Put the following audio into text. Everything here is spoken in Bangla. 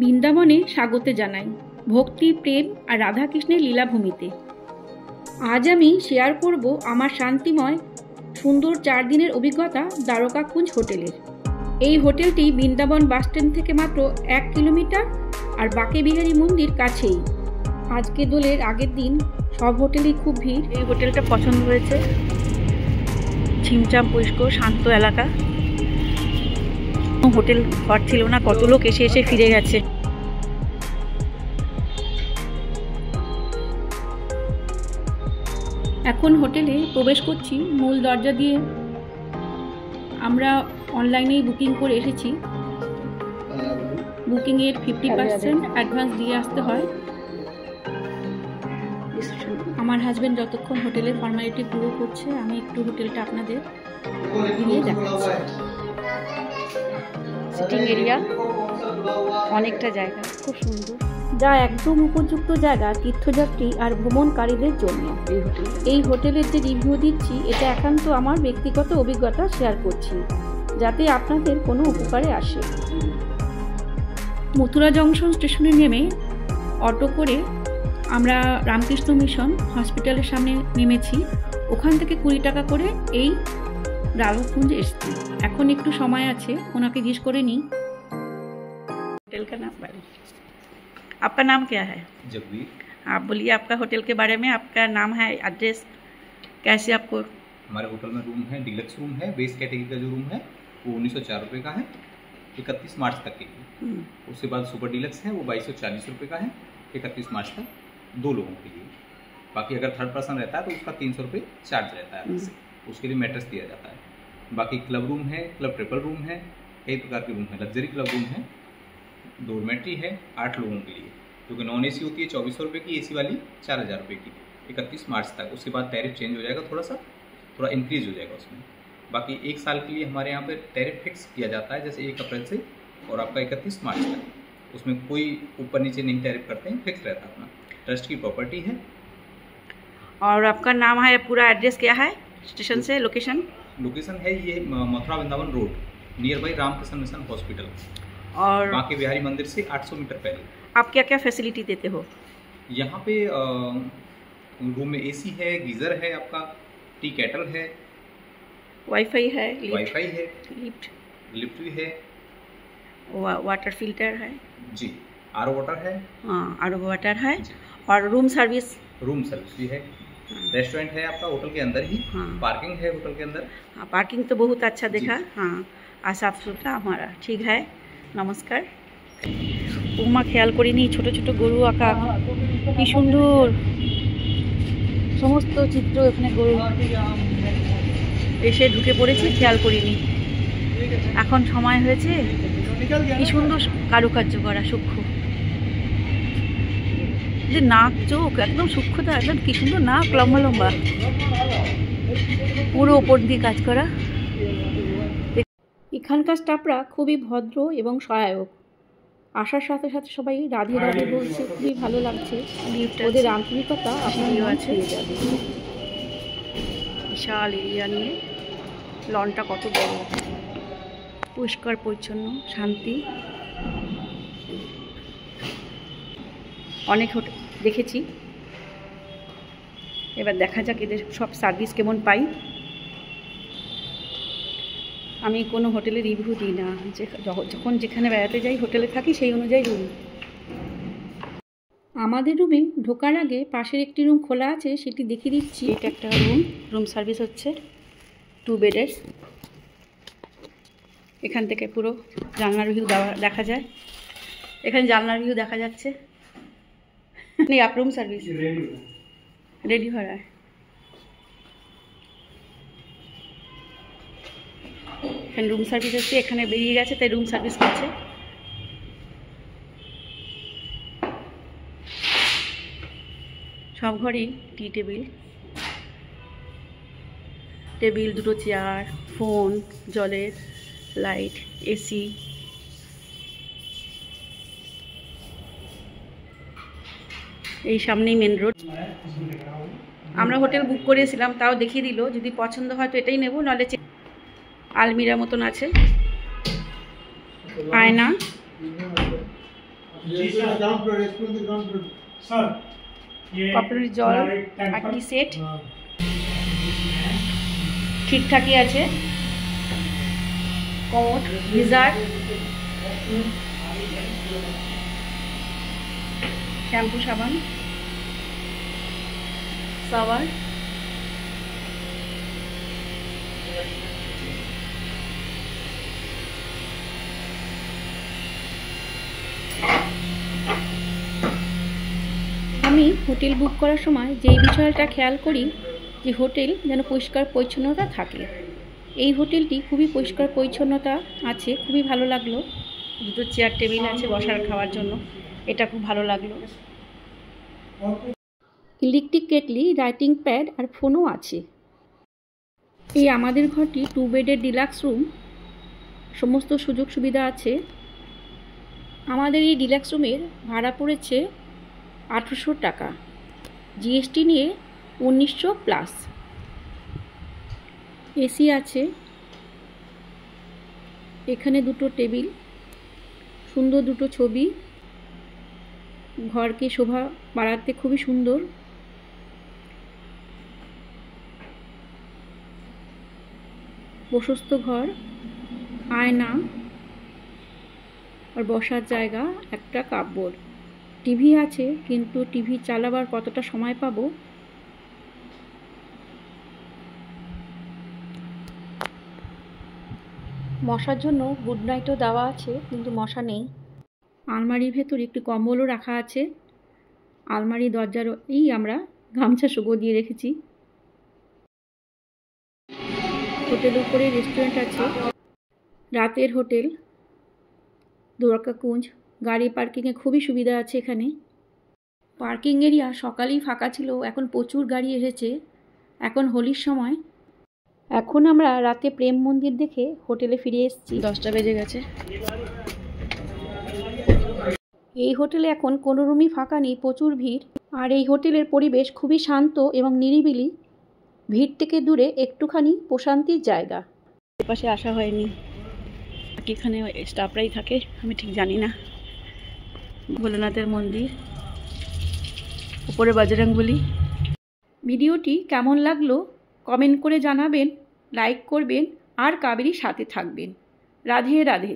বৃন্দাবনে স্বাগত জানাই, ভক্তি, প্রেম আর রাধাকৃষ্ণের লীলাভূমিতে। আজ আমি শেয়ার করব আমার শান্তিময় সুন্দর 4 দিনের অভিজ্ঞতা দ্বারকাকুঞ্জ হোটেলের। এই হোটেলটি বৃন্দাবন বাসস্ট্যান্ড থেকে মাত্র 1 কিলোমিটার আর বাঁকে বিহারী মন্দির কাছেই। আজকে দোলের আগের দিন সব হোটেলেই খুব ভিড়। এই হোটেলটা পছন্দ হয়েছে, ছিমছাম পরিষ্কার শান্ত এলাকা। হোটেল ঘর ছিল না, কত লোক এসে এসে ফিরে গেছে। এখন হোটেলে প্রবেশ করছি মূল দরজা দিয়ে। আমরা অনলাইনেই বুকিং করে এসেছি। বুকিংয়ের 50% অ্যাডভান্স দিয়ে আসতে হয়। আমার হাজব্যান্ড যতক্ষণ হোটেলের ফর্মালিটি পুরো করছে, আমি একটু হোটেলটা আপনাদের ঘুরিয়ে দেখাচ্ছি। সিটিং এরিয়া, অনেকটা জায়গা, খুব সুন্দর, যা একদম উপযুক্ত জায়গা তীর্থযাত্রী আর ভ্রমণকারীদের জন্য। এই হোটেলের যে রিভিউ দিচ্ছি, এটা একান্ত আমার ব্যক্তিগত অভিজ্ঞতা শেয়ার করছি, যাতে আপনাদের কোনো উপকারে আসে। মথুরা জংশন স্টেশনে নেমে অটো করে আমরা রামকৃষ্ণ মিশন হসপিটালের সামনে নেমেছি। ওখান থেকে 20 টাকা করে এই দ্বারকাকুঞ্জ এসছি। এখন একটু সময় আছে, ওনাকে জিজ্ঞেস করে নিই होटल का नाम बारे। आपका नाम क्या है? जगवीर। आप बोलिए आपका होटल के बारे में, आपका नाम है, एड्रेस, कैसे आपको? हमारे होटल में रूम है, डिलक्स रूम है। बेस कैटेगरी का जो रूम है वो 1904 रुपये का है, 31 मार्च तक के लिए। उसके बाद सुपर डिलक्स है, वो 2240 रुपये का है, 31 मार्च तक 2 लोगों के लिए। बाकी अगर थर्ड पर्सन रहता है तो उसका 300 रुपये चार्ज रहता है, उसके लिए मैट्रेस दिया जाता है। बाकी क्लब रूम है, क्लब ट्रिपल रूम है, कई प्रकार के रूम है। लग्जरी क्लब रूम है, डोरमेट्री है 8 लोगों के लिए, जो कि नॉन एसी होती है 2400 रुपये की, एसी वाली 4000 रुपये की, 31 मार्च तक। उसके बाद टैरिफ चेंज हो जाएगा, थोड़ा इंक्रीज हो जाएगा उसमें। बाकी 1 साल के लिए हमारे यहाँ पर टैरिफ फिक्स किया जाता है, जैसे 1 अप्रैल से और आपका 31 मार्च तक। उसमें कोई ऊपर नीचे नहीं टैरिफ करते हैं, फिक्स रहता है अपना। ट्रस्ट की प्रॉपर्टी है। और आपका नाम है, पूरा एड्रेस क्या है स्टेशन से? लोकेशन है ये Mathura Vrindavan road, near by Ramakrishna Mission hospital और बांके बिहारी मंदिर से 800 मीटर पहले। आप क्या क्या फैसिलिटी देते हो यहाँ पे? रूम में एसी है, गीज़र है, आपका टी कैटल है, वाईफाई है, लिफ्ट भी है, वाटर फिल्टर है जी, आरओ वाटर है। हाँ, आरओ वाटर है। और रूम सर्विस भी है। रेस्टोरेंट है आपका होटल के अंदर ही। हाँ। पार्किंग है होटल के अंदर। हाँ, पार्किंग तो बहुत अच्छा देखा। हाँ, और साफ सुथरा हमारा ठीक है। नमस्कार। उमा ख्याल करिनी, छोटो छोटो गरु आँका, कि सुंदर समस्त चित्र एखाने गरु। एसे ढुके पड़ेছি, খেয়াল করিনি। এখন সময় হয়েছে, কি সুন্দর কারুকার্য করা, সূক্ষ্ম যে নাক চোখ একদম সূক্ষ্মতা, একদম কি সুন্দর নাক, লম্বা লম্বা, পুরো ওপর দিয়ে কাজ করা। এখানকার স্টাফরা খুবই ভদ্র এবং সহায়ক। আসার সাথে সাথে সবাই রাধে রাধে বলছে, খুবই ভালো লাগছে। ওদের আন্তরিকতা আপনার আছে। বিশাল এরিয়া নিয়ে, লনটা কত বড়, পরিষ্কার পরিচ্ছন্ন, শান্তি। অনেক হোটেল দেখেছি, এবার দেখা যাক এদের সব সার্ভিস কেমন পাই। আমি কোনো হোটেলে রিভিউ দিই না, যে যখন যেখানে বেড়াতে যাই হোটেলে থাকি সেই অনুযায়ী রুম। আমাদের রুমে ঢোকার আগে পাশের একটি রুম খোলা আছে, সেটি দেখিয়ে দিচ্ছি। এটা একটা রুম সার্ভিস হচ্ছে 2 বেডের। এখান থেকে পুরো জানলার ভিউ দেখা যায়। এখানে জানলার ভিউ দেখা যাচ্ছে। नहीं, आप रूम सर्विस रेडी हो रहा है। এখানে রুম সার্ভিস আছে, এখানে বেরিয়ে গেছে তাই রুম সার্ভিস করছে। সব ঘরেই টি টেবিল, 2টো চেয়ার, ফোন, জলের লাইট, এসি। এই সামনেই মেন রোড। আমরা হোটেল বুক করেছিলাম, তাও দেখিয়ে দিল, যদি পছন্দ হয় তো এটাই নেব, নাহলে আলমিরা মতন আছে, আয়না, কপলের জল 8টি সেট ঠিকঠাকই আছে। কমোড, গিজার, শ্যাম্পু, সাবান, শাওয়ার, আমি হোটেল বুক করার সময় যেই বিষয়টা খেয়াল করি যে হোটেল যেন পরিষ্কার পরিচ্ছন্নতা থাকে। এই হোটেলটি খুবই পরিষ্কার পরিচ্ছন্নতা আছে, খুবই ভালো লাগলো। দুটো চেয়ার টেবিল আছে বসার খাওয়ার জন্য, এটা খুব ভালো লাগলো। ইলেকট্রিক কেটলি, রাইটিং প্যাড আর ফোনও আছে। এই আমাদের ঘরটি 2 বেডের ডিলাক্স রুম, সমস্ত সুযোগ সুবিধা আছে। আমাদের এই ডিলাক্স রুমের ভাড়া পড়েছে 1800 টাকা, জিএসটি নিয়ে 1900 প্লাস। এসি আছে, এখানে দুটো টেবিল, সুন্দর দুটো ছবি, ঘরকে শোভা বাড়াতে খুবই সুন্দর। প্রশস্ত ঘর, আয়না আর বসার জায়গা, একটা কাপবোর্ড। টিভি আছে, কিন্তু টিভি চালাবার কতটা সময় পাবো। মশার জন্য গুড নাইটও দেওয়া আছে, কিন্তু মশা নেই। আলমারির ভেতর একটি কম্বলও রাখা আছে। আলমারি দরজার আমরা গামছা শুকো দিয়ে রেখেছি। হোটেলের উপরে রেস্টুরেন্ট আছে। রাতের হোটেল, দ্বারকাকুঞ্জ। গাড়ি পার্কিংয়ে খুবই সুবিধা আছে এখানে। পার্কিং এরিয়া সকালেই ফাঁকা ছিল, এখন প্রচুর গাড়ি এসেছে। এখন হোলির সময়। এখন আমরা রাতে প্রেম মন্দির দেখে হোটেলে ফিরে এসেছি। 10টা বেজে গেছে। এই হোটেলে এখন কোনো রুমই ফাঁকা নেই, প্রচুর ভিড়। আর এই হোটেলের পরিবেশ খুবই শান্ত এবং নিরিবিলি। ভিড় থেকে দূরে একটুখানি প্রশান্তির জায়গা। এপাশে আসা হয়নি, এখানে স্টাফরাই থাকে, আমি ঠিক জানি না। ভোলেনাথের মন্দির, উপরে বজরংবলী। ভিডিওটি কেমন লাগলো কমেন্ট করে জানাবেন, লাইক করবেন আর কাবেরীর সাথে থাকবেন। রাধে রাধে।